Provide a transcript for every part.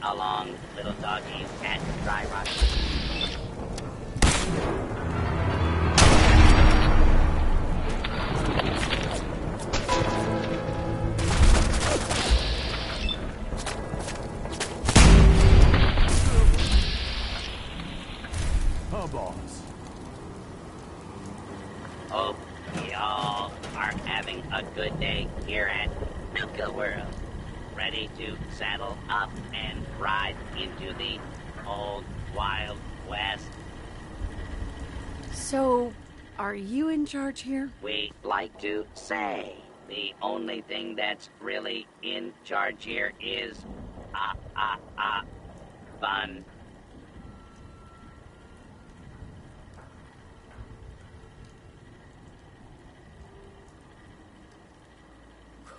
along, little doggies at Dry Rock. Boss. Hope we all are having a good day here at Nuka World. Ready to saddle up and ride into the old Wild West. So, are you in charge here? We like to say the only thing that's really in charge here is fun.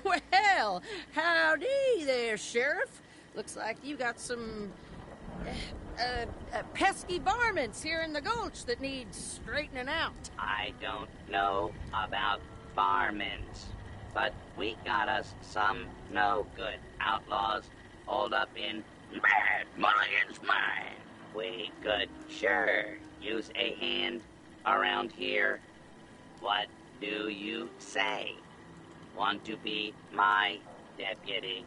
Well, howdy there, Sheriff. Looks like you got some pesky varmints here in the gulch that need straightening out. I don't know about varmints, but we got us some no-good outlaws holed up in Bad Mulligan's mine. We could sure use a hand around here. What do you say? Want to be my deputy?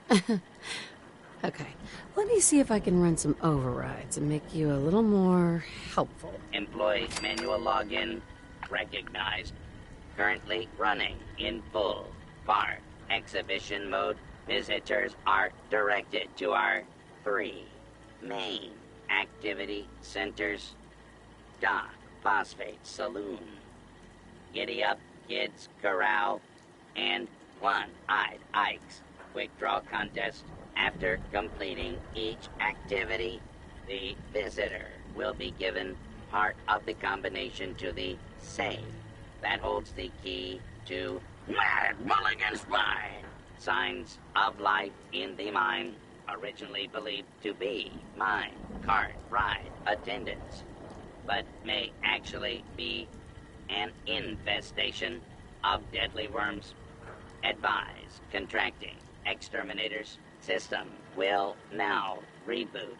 Okay, let me see if I can run some overrides and make you a little more helpful. Employee manual login recognized. Currently running in full park exhibition mode. Visitors are directed to our 3 main activity centers. Dock Phosphate Saloon, Giddy Up Kids Corral, and One-Eyed Ike's Quick Draw Contest. After completing each activity, the visitor will be given part of the combination to the safe that holds the key to Mad Mulligan's mine. Signs of life in the mine, originally believed to be mine cart ride attendants, but may actually be an infestation of deadly worms. Advise contracting exterminators. System will now reboot.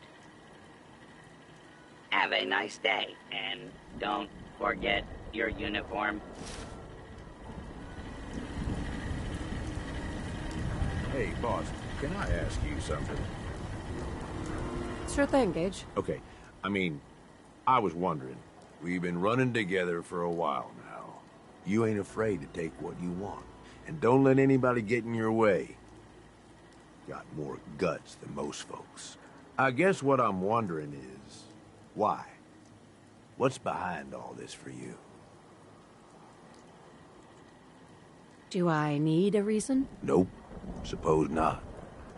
Have a nice day, and don't forget your uniform. Hey, boss, can I ask you something? Sure thing, Gage. Okay, I was wondering. We've been running together for a while now. You ain't afraid to take what you want, and don't let anybody get in your way. Got more guts than most folks. I guess what I'm wondering is, why? What's behind all this for you? Do I need a reason? Nope. Suppose not.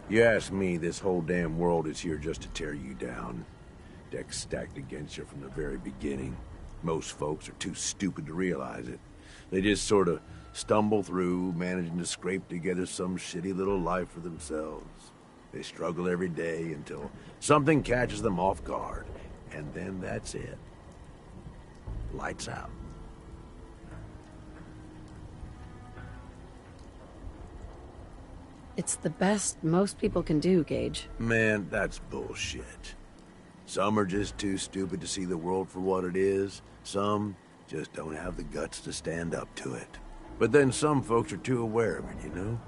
You ask me, this whole damn world is here just to tear you down. Deck's stacked against you from the very beginning. Most folks are too stupid to realize it. They just sort of stumble through, managing to scrape together some shitty little life for themselves. They struggle every day until something catches them off guard, and then that's it. Lights out. It's the best most people can do, Gage. Man, that's bullshit. Some are just too stupid to see the world for what it is. Some just don't have the guts to stand up to it. But then some folks are too aware of it, you know?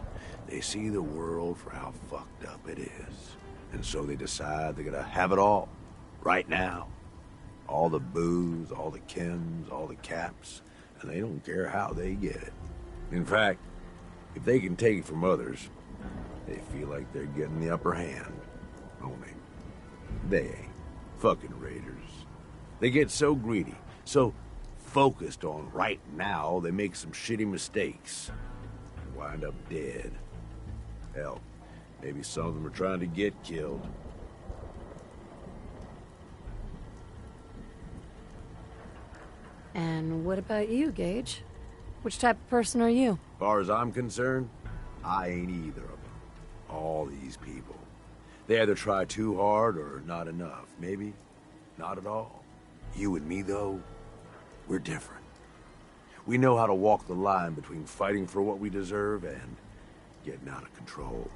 They see the world for how fucked up it is. And so they decide they're gonna have it all. Right now. All the booze, all the chems, all the caps. And they don't care how they get it. In fact, if they can take it from others, they feel like they're getting the upper hand. Only they ain't. Fucking raiders. They get so greedy, so focused on right now, they make some shitty mistakes and wind up dead. Hell, maybe some of them are trying to get killed. And what about you, Gage? Which type of person are you? As far as I'm concerned, I ain't either of them. All these people. They either try too hard or not enough. Maybe not at all. You and me, though, we're different. We know how to walk the line between fighting for what we deserve and getting out of control.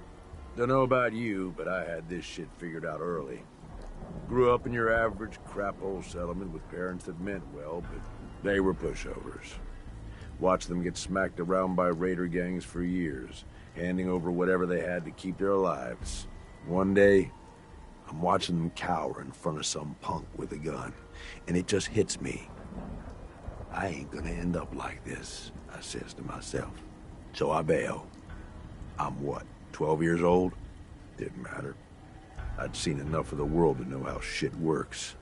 Don't know about you, but I had this shit figured out early. Grew up in your average crap-hole settlement with parents that meant well, but they were pushovers. Watched them get smacked around by raider gangs for years, handing over whatever they had to keep their lives. One day, I'm watching them cower in front of some punk with a gun, and it just hits me. I ain't gonna end up like this, I says to myself. So I bail. I'm what, 12 years old? Didn't matter. I'd seen enough of the world to know how shit works.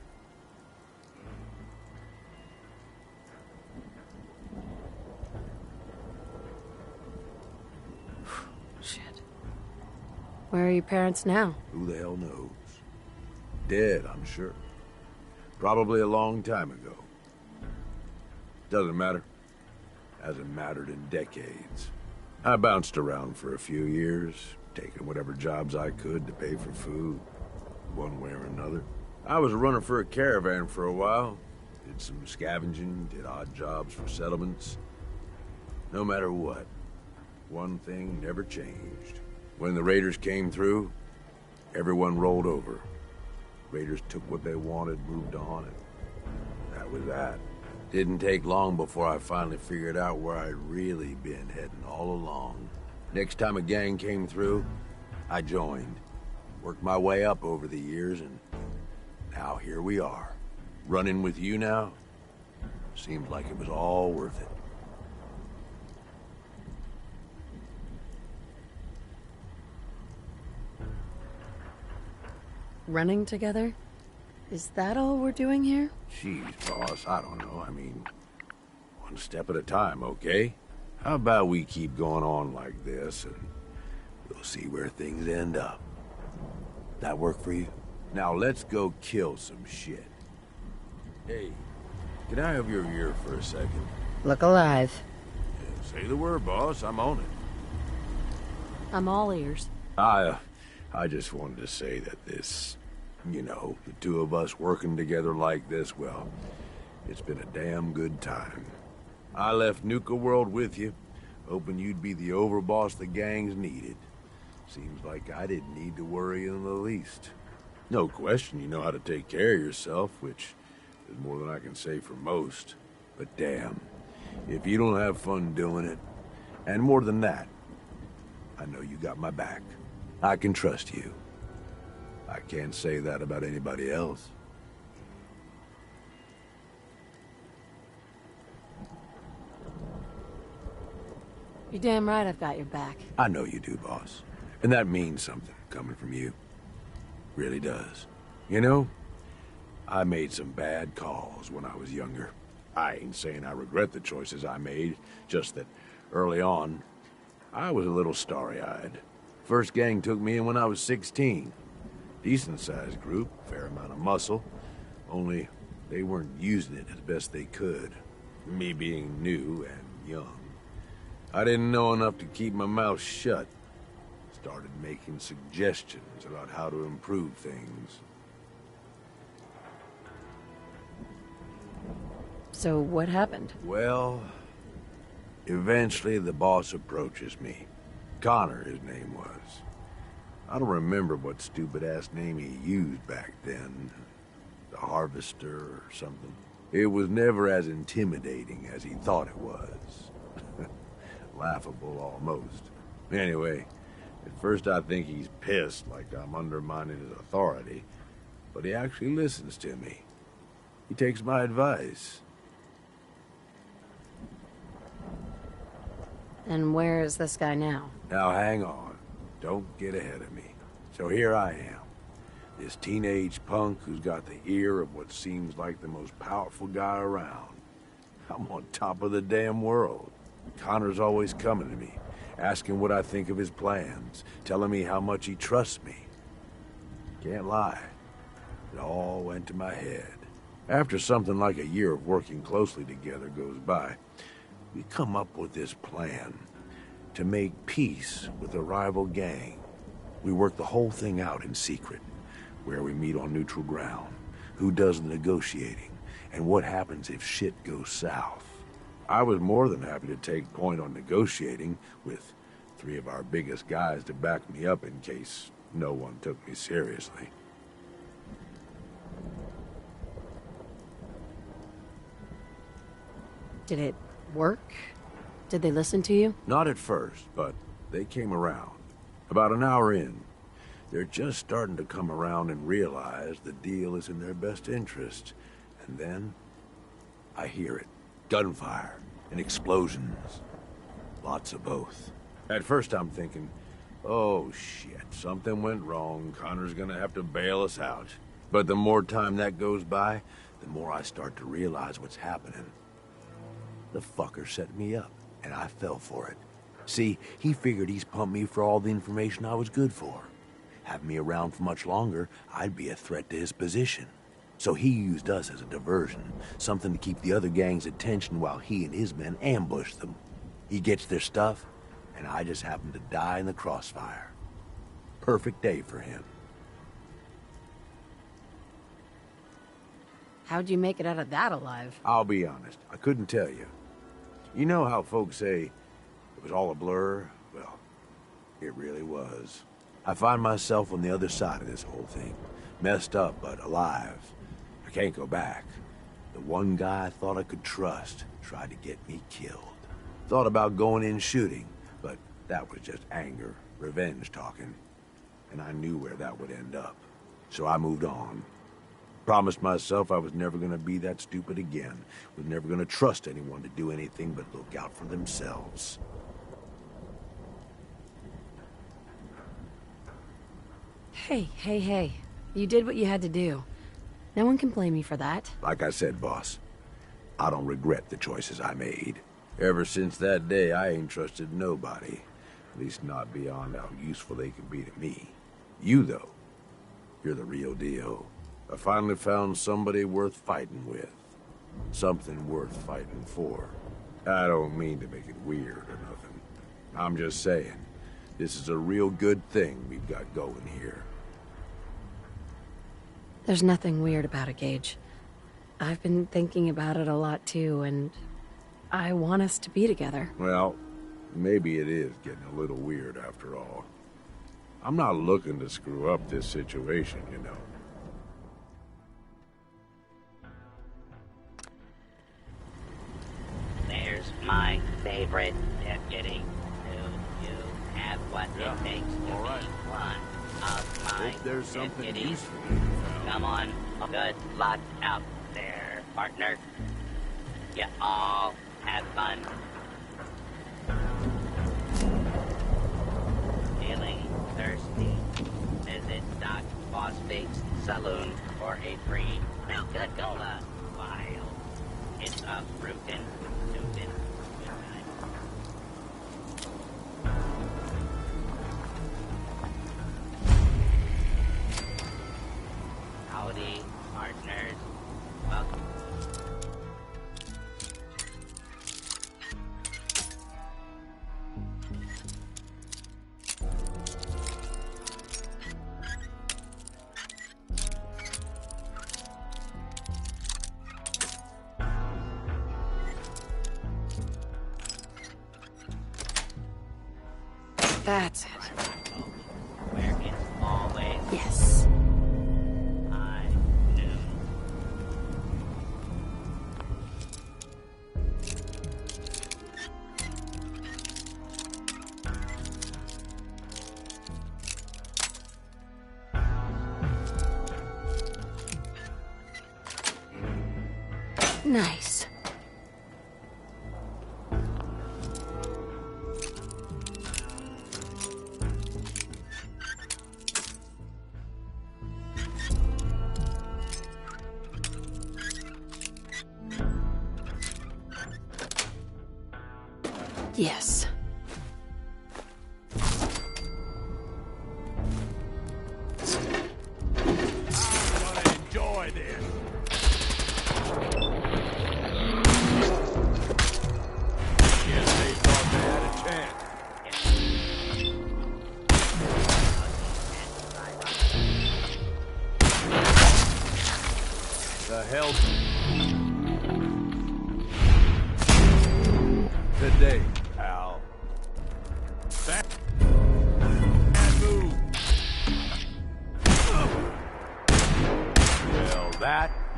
Shit. Where are your parents now? Who the hell knows? Dead, I'm sure. Probably a long time ago. Doesn't matter. Hasn't mattered in decades. I bounced around for a few years, taking whatever jobs I could to pay for food, one way or another. I was a runner for a caravan for a while. Did some scavenging, did odd jobs for settlements. No matter what, one thing never changed. When the raiders came through, everyone rolled over. Raiders took what they wanted, moved on, and that was that. Didn't take long before I finally figured out where I'd really been heading all along. Next time a gang came through, I joined. Worked my way up over the years, and now here we are. Running with you now? Seems like it was all worth it. Running together? Is that all we're doing here? Jeez, boss, I don't know. I mean, one step at a time, okay? How about we keep going on like this, and we'll see where things end up. That work for you? Now let's go kill some shit. Hey, can I have your ear for a second? Look alive. Yeah, say the word, boss. I'm on it. I'm all ears. I just wanted to say that this, you know, the two of us working together like this, well, it's been a damn good time. I left Nuka World with you, hoping you'd be the overboss the gangs needed. Seems like I didn't need to worry in the least. No question you know how to take care of yourself, which is more than I can say for most. But damn, if you don't have fun doing it, and more than that, I know you got my back. I can trust you. I can't say that about anybody else. You're damn right I've got your back. I know you do, boss. And that means something, coming from you. Really does. You know, I made some bad calls when I was younger. I ain't saying I regret the choices I made, just that early on, I was a little starry-eyed. First gang took me in when I was 16. Decent-sized group, fair amount of muscle. Only they weren't using it as best they could. Me being new and young. I didn't know enough to keep my mouth shut. Started making suggestions about how to improve things. So what happened? Well, eventually the boss approaches me. Connor, his name was. I don't remember what stupid-ass name he used back then. The Harvester or something. It was never as intimidating as he thought it was. Laughable, almost. Anyway, at first I think he's pissed, like I'm undermining his authority. But he actually listens to me. He takes my advice. And where is this guy now? Now hang on. Don't get ahead of me. So here I am. This teenage punk who's got the ear of what seems like the most powerful guy around. I'm on top of the damn world. Connor's always coming to me, asking what I think of his plans, telling me how much he trusts me. Can't lie. It all went to my head. After something like a year of working closely together goes by, we come up with this plan to make peace with a rival gang. We work the whole thing out in secret, where we meet on neutral ground, who does the negotiating, and what happens if shit goes south. I was more than happy to take point on negotiating with 3 of our biggest guys to back me up in case no one took me seriously. Did it work? Did they listen to you? Not at first, but they came around. About an hour in, they're just starting to come around and realize the deal is in their best interest. And then, I hear it. Gunfire and explosions. Lots of both. At first I'm thinking, oh shit, something went wrong. Connor's gonna have to bail us out. But the more time that goes by, the more I start to realize what's happening. The fucker set me up, and I fell for it. See, he figured he's pumped me for all the information I was good for. Having me around for much longer, I'd be a threat to his position. So he used us as a diversion, something to keep the other gang's attention while he and his men ambushed them. He gets their stuff, and I just happen to die in the crossfire. Perfect day for him. How'd you make it out of that alive? I'll be honest, I couldn't tell you. You know how folks say it was all a blur? Well, it really was. I find myself on the other side of this whole thing. Messed up, but alive. I can't go back. The one guy I thought I could trust tried to get me killed. Thought about going in shooting, but that was just anger, revenge talking. And I knew where that would end up. So I moved on. Promised myself I was never gonna be that stupid again. Was never gonna trust anyone to do anything but look out for themselves. Hey. You did what you had to do. No one can blame you for that. Like I said, boss, I don't regret the choices I made. Ever since that day, I ain't trusted nobody. At least not beyond how useful they can be to me. You, though, you're the real deal. I finally found somebody worth fighting with. Something worth fighting for. I don't mean to make it weird or nothing. I'm just saying, this is a real good thing we've got going here. There's nothing weird about it, Gage. I've been thinking about it a lot too, and I want us to be together. Well, maybe it is getting a little weird after all. I'm not looking to screw up this situation, you know. There's my favorite deputy. Do you have what it takes to be one of my If there's something deputies? useful. Come on, good luck out there, partner. You all have fun. Feeling thirsty? Visit Doc Phosphate Saloon for a free Coca-Cola vial. It's a fruitin' stupid good time. Howdy, partners. Welcome. That's it. Where it's always Yes. high noon. Nice. Yes. Enjoy this. Guess they thought they had a chance. The hell? Today, pal. That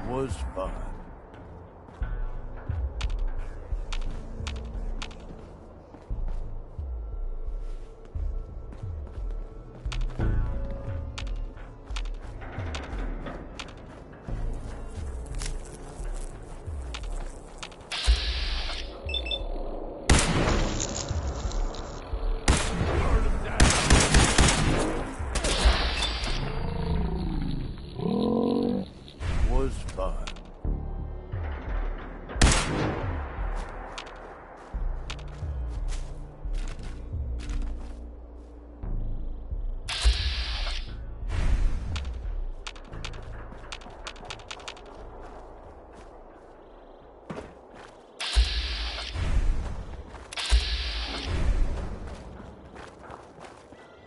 was fun. Was fun.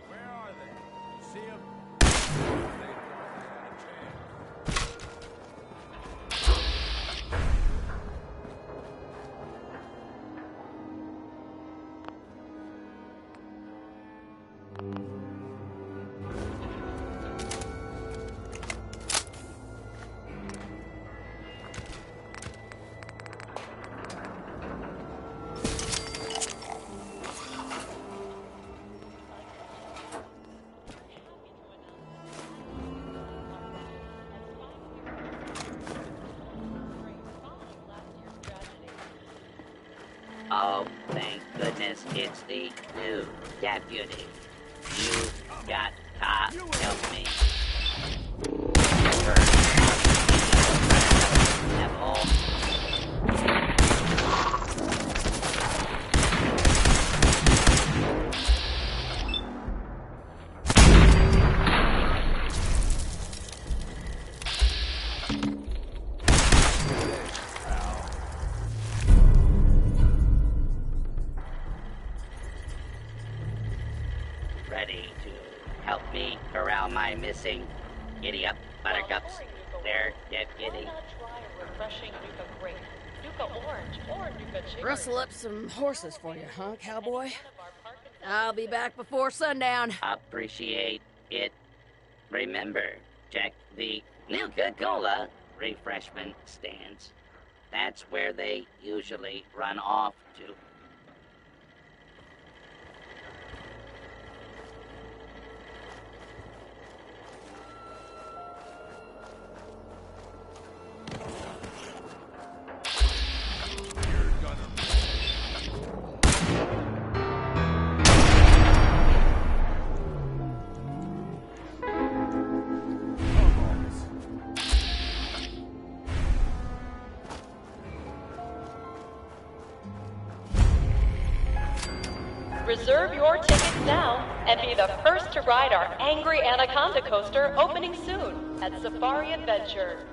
Where are they? You see them? Oh, thank goodness it's the new deputy. You got to help me. First, have all ready to help me corral my missing giddy-up buttercups. There, deputy. Why not try a refreshing Nuka grape, Nuka orange, or Nuka cherry? Rustle up some horses for you, huh, cowboy? I'll be back before sundown. Appreciate it. Remember, check the Nuka-Cola refreshment stands. That's where they usually run off to. Reserve your tickets now and be the first to ride our Angry Anaconda coaster opening soon at Safari Adventure.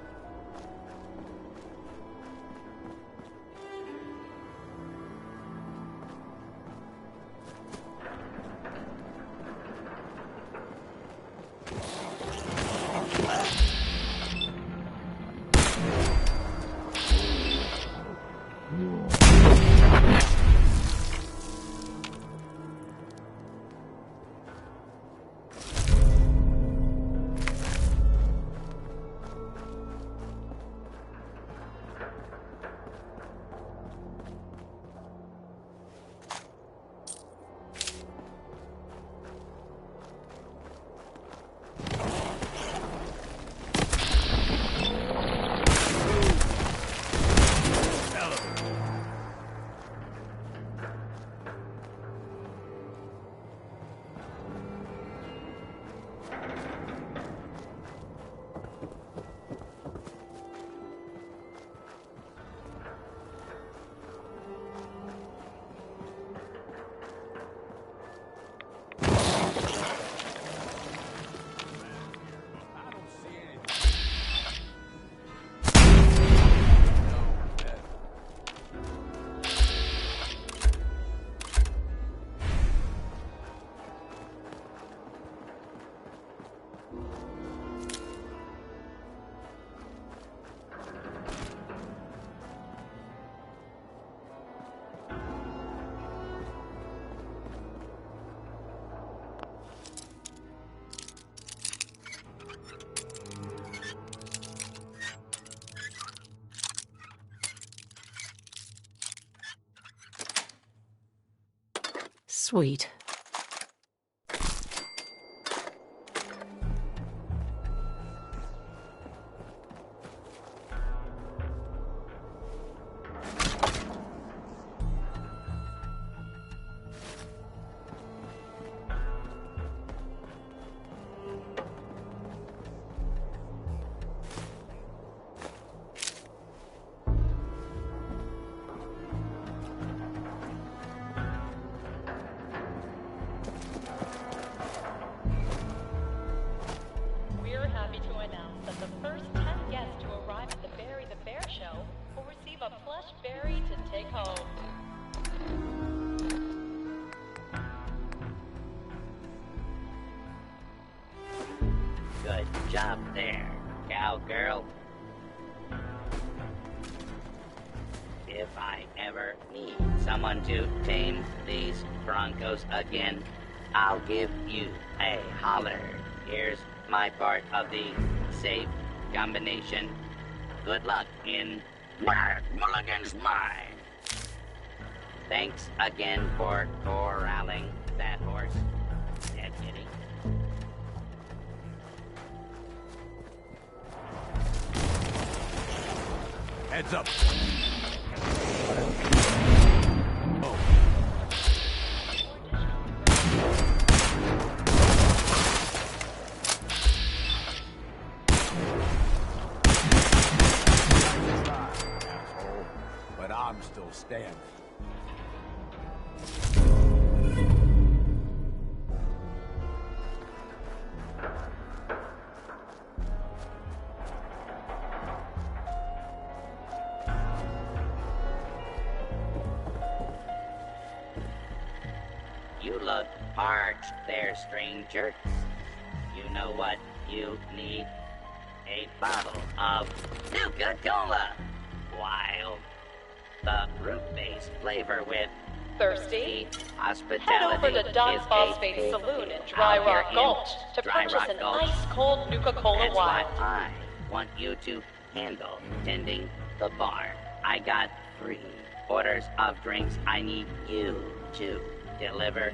Sweet. Good job there, cowgirl. If I ever need someone to tame these Broncos again, I'll give you a holler. Here's my part of the safe combination. Good luck in Mulligan's mine. Thanks again for corralling that horse, deputy. Heads up. Oh. Asshole, but I'm still standing. You look parched there, stranger. You know what you need? A bottle of Nuka-Cola. Wild. The fruit-based flavor with Thirsty? hospitality. Head over to Don's is Phosphate a Saloon in Dry out Rock here in Gulch to Dry purchase Rock an Gulch. ice-cold Nuka-Cola That's Wild. what I want you to handle, tending the bar. I got 3 orders of drinks I need you to deliver.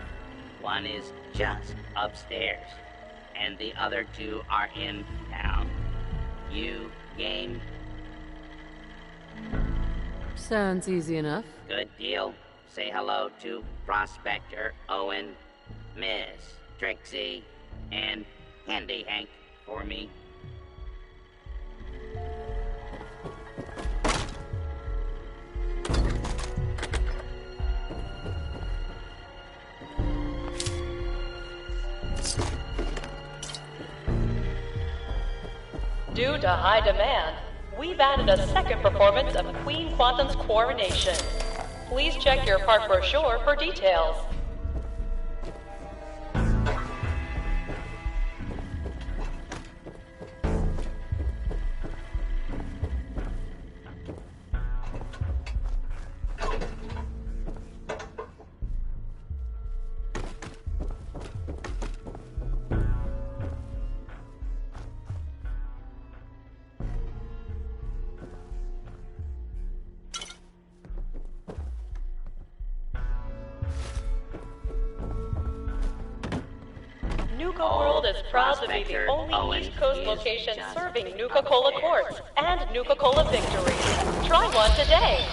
One is just upstairs, and the other 2 are in town. You game? Sounds easy enough. Good deal. Say hello to Prospector Owen, Miss Trixie, and Handy Hank for me. Due to high demand, we've added a second performance of Queen Quantum's Coronation. Please check your park brochure for details. Nuka World is proud to be the only East Coast location serving Nuka-Cola Quartz and Nuka-Cola Victory. Try one today.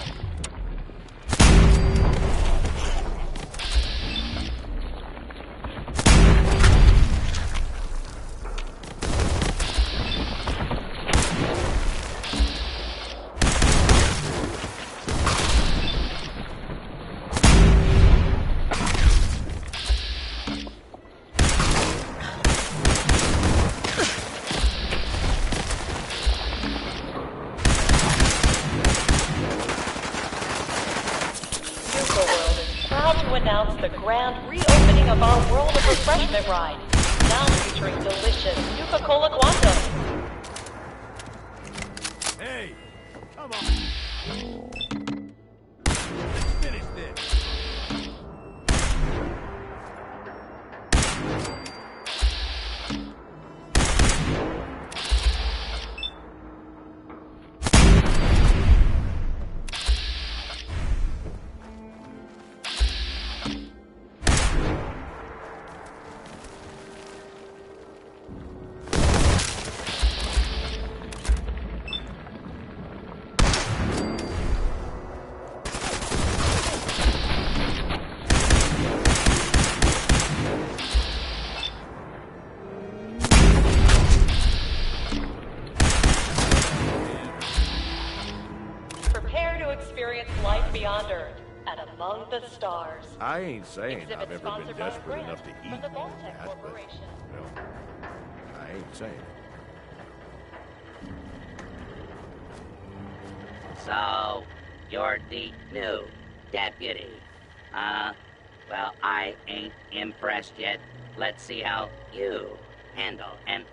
Announce the grand reopening of our World of Refreshment ride, now featuring delicious Nuka-Cola Quantum. Hey, come on. Let's finish this. beyond Earth and among the stars. I ain't saying Exhibit I've ever been sponsored by desperate Grant enough to from eat the all Vault-Tec that, but, Corporation. well, I ain't saying it. So, you're the new deputy. Well, I ain't impressed yet. Let's see how you handle an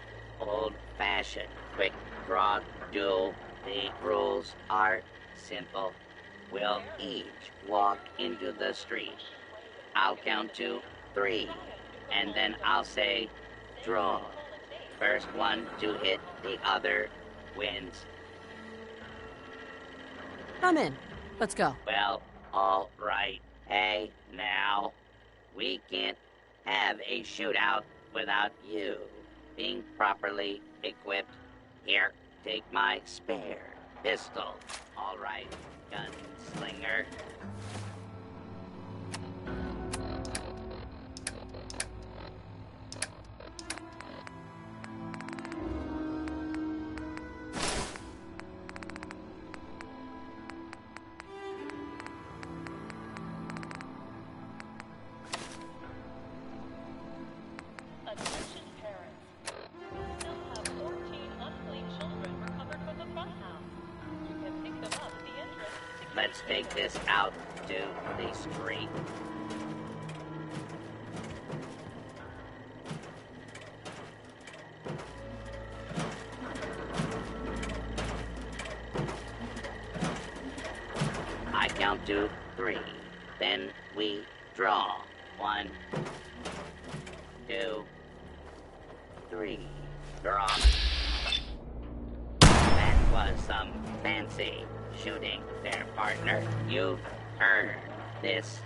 old-fashioned quick draw duel. The rules are simple. We'll each walk into the street. I'll count to 3, and then I'll say, draw. First one to hit the other wins. I'm in. Let's go. Well, all right. Hey, now, we can't have a shootout without you being properly equipped. Here, take my spare pistol. All right, gunslinger. Attention parents. We still have 14 unclaimed children recovered from the front house. You can pick them up at the entrance. Let's take this out to the street. I count to 3. Then we draw. 1, 2, 3. Draw. That was some fancy shooting there, partner. You've earned this.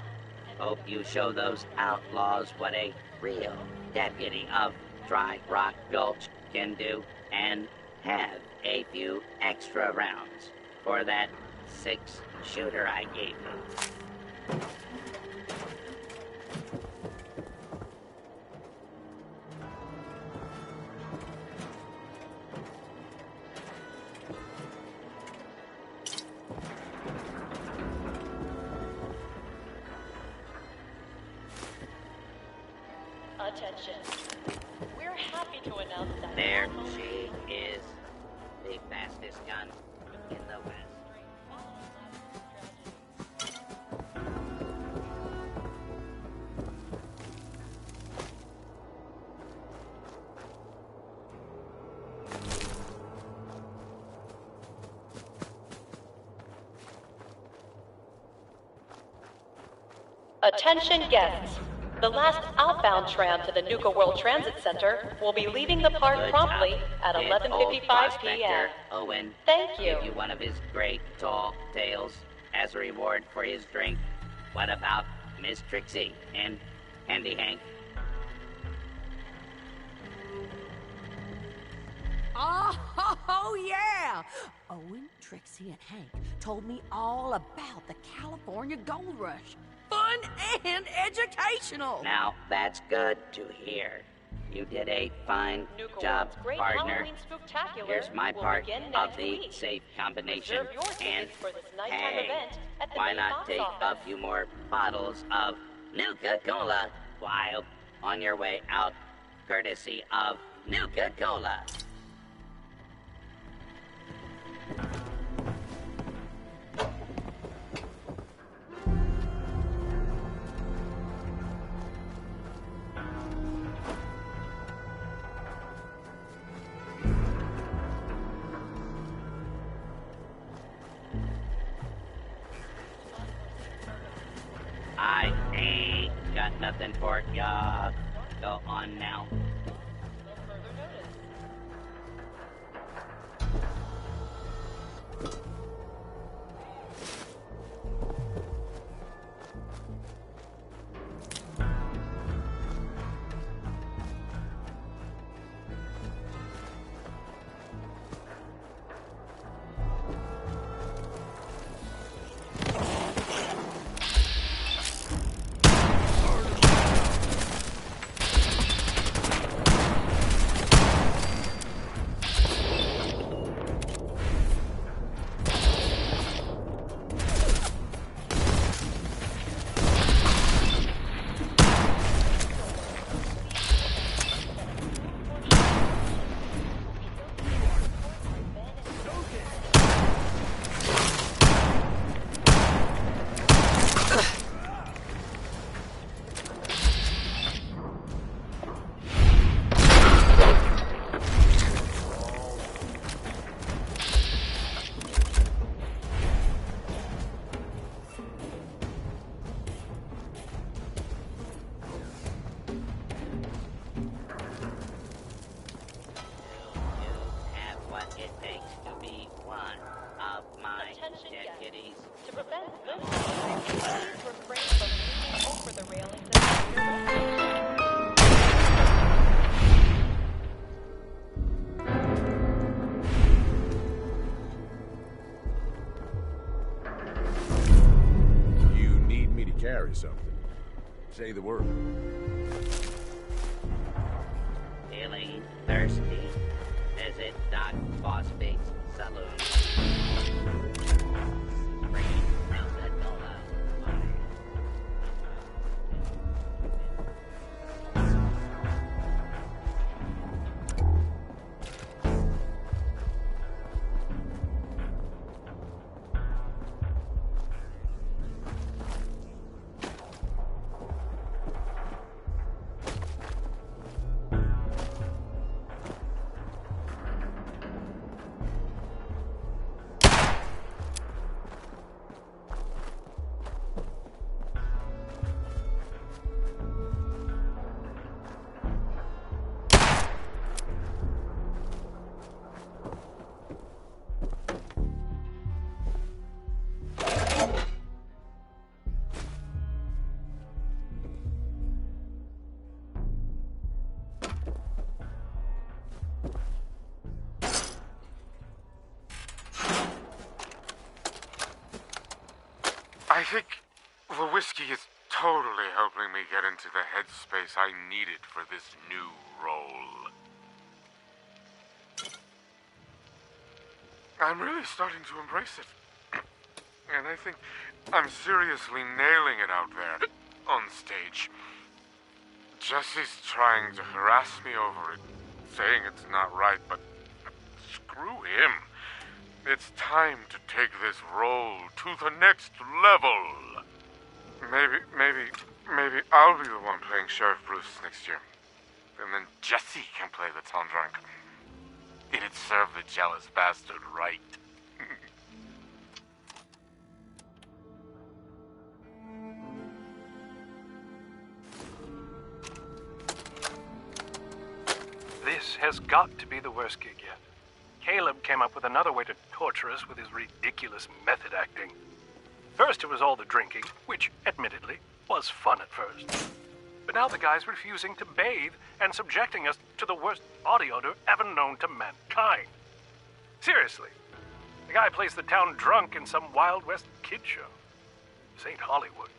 Hope you show those outlaws what a real deputy of Dry Rock Gulch can do, and have a few extra rounds for that 6-shooter I gave you. Attention. We're happy to announce that There she is, the fastest gun in the West. Attention guests. The last outbound tram to the Nuka World Transit Center will be leaving the park Good promptly job. at Did 11:55 old p.m. prospector Owen Thank you. give you one of his great tall tales as a reward for his drink? What about Miss Trixie and Handy Hank? Oh, yeah! Owen, Trixie, and Hank told me all about the California Gold Rush. Fun and educational. Now, that's good to hear. You did a fine Nuka job, World's Great partner. Halloween Spooktacular Here's my will part begin of next the week. safe combination. Reserve your And tickets for this nighttime hey, event at the why main not box take office. a few more bottles of Nuka-Cola while on your way out, courtesy of Nuka-Cola. I ain't got nothing for ya. Go on now. it takes to be one of my Attention deputies. To prevent listening, please refrain from leaning over the railings and your You need me to carry something. Say the word. Feeling thirsty? Visit Doc Phosphate's saloon. Free melted cola. I think the whiskey is totally helping me get into the headspace I needed for this new role. I'm really starting to embrace it. And I think I'm seriously nailing it out there on stage. Jesse's trying to harass me over it, saying it's not right, but screw him. It's time to take this role to the next level. Maybe I'll be the one playing Sheriff Bruce next year. And then Jesse can play the town drunk. It'd serve the jealous bastard right. This has got to be the worst gig yet. Caleb came up with another way to torture us with his ridiculous method acting. First it was all the drinking, which, admittedly, was fun at first. But now the guy's refusing to bathe and subjecting us to the worst body odor ever known to mankind. Seriously, the guy plays the town drunk in some Wild West kid show. This ain't Hollywood.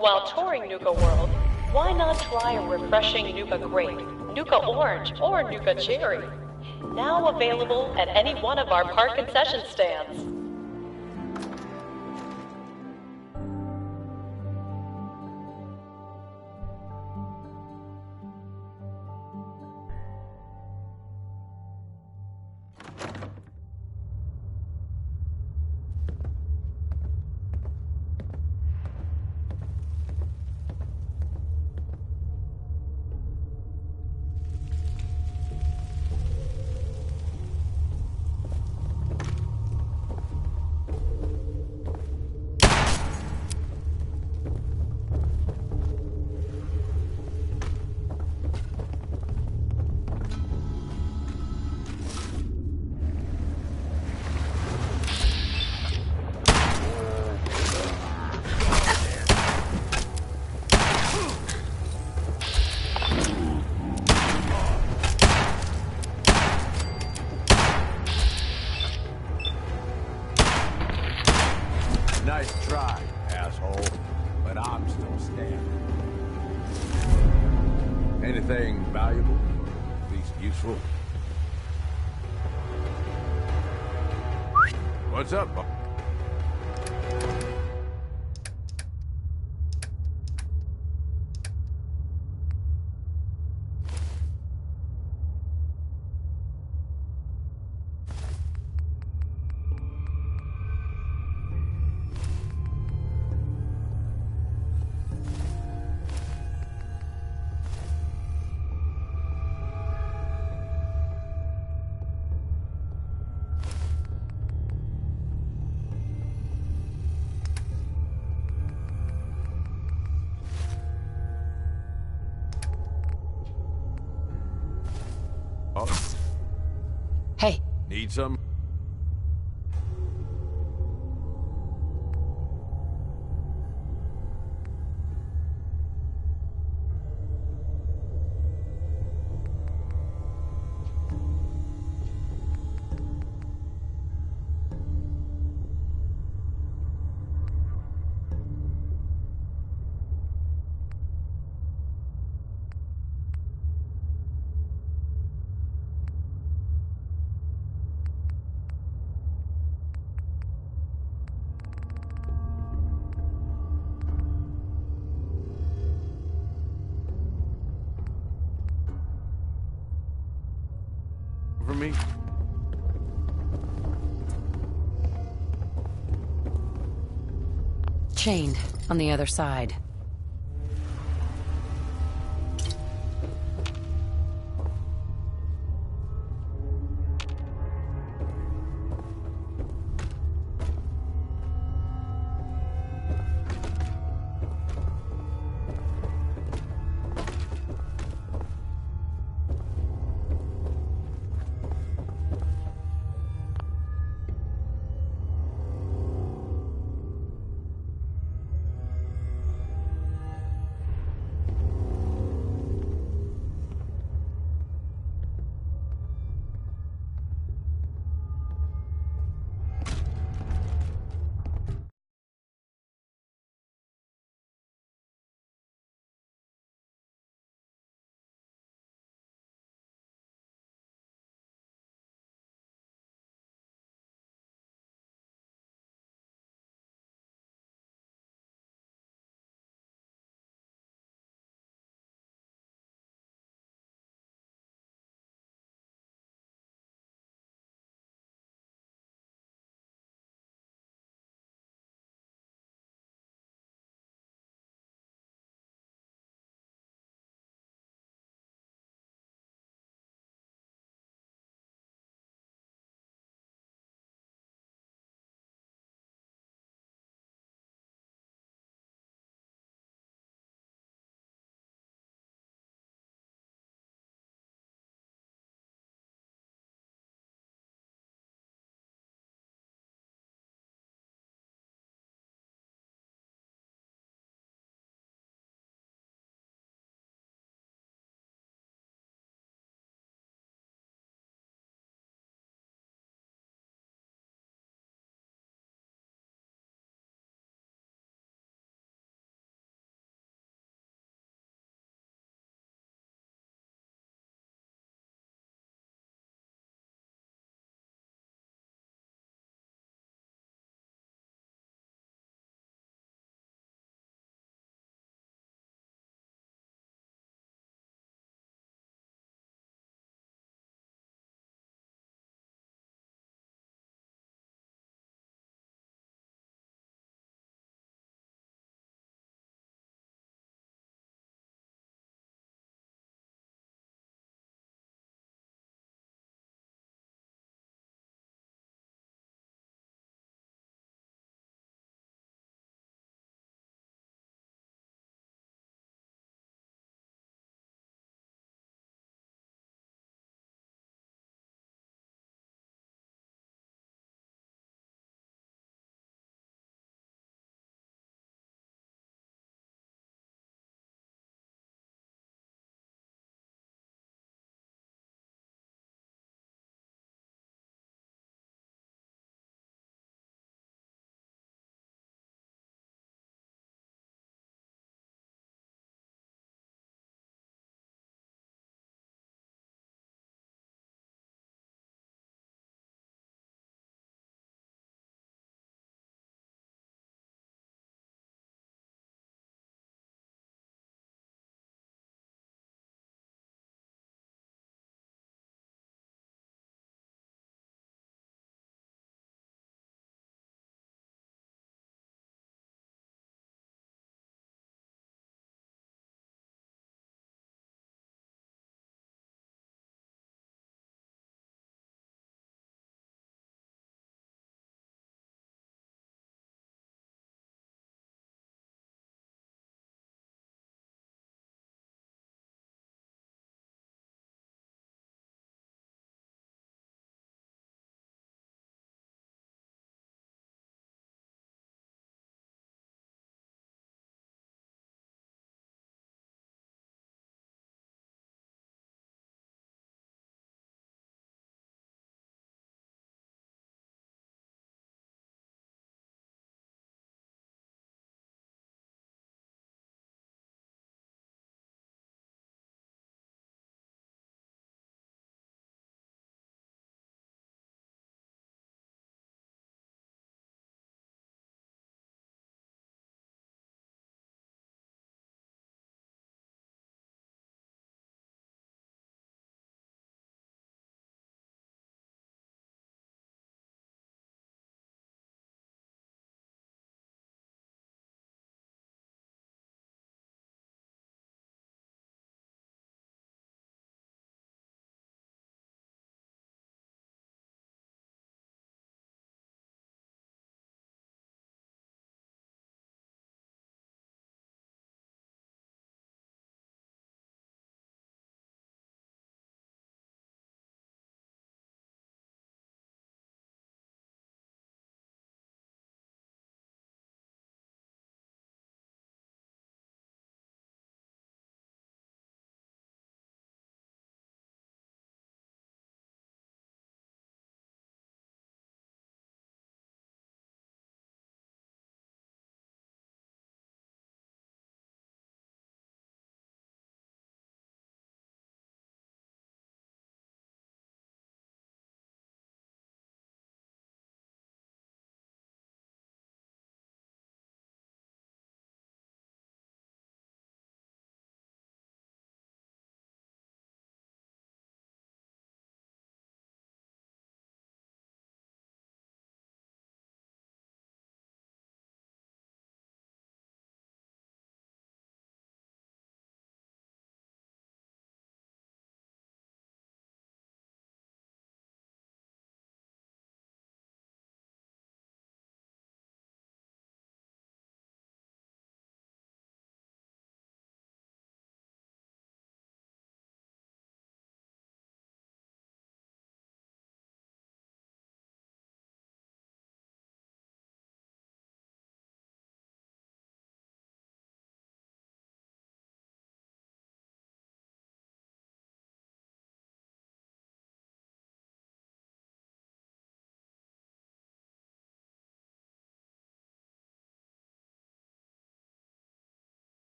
While touring Nuka World, why not try a refreshing Nuka Grape, Nuka Orange, or Nuka Cherry? Now available at any one of our park concession stands. Nice try, asshole. But I'm still standing. Anything valuable? Or at least useful? What's up, Buck? Hey. Need some? For me? Chained on the other side.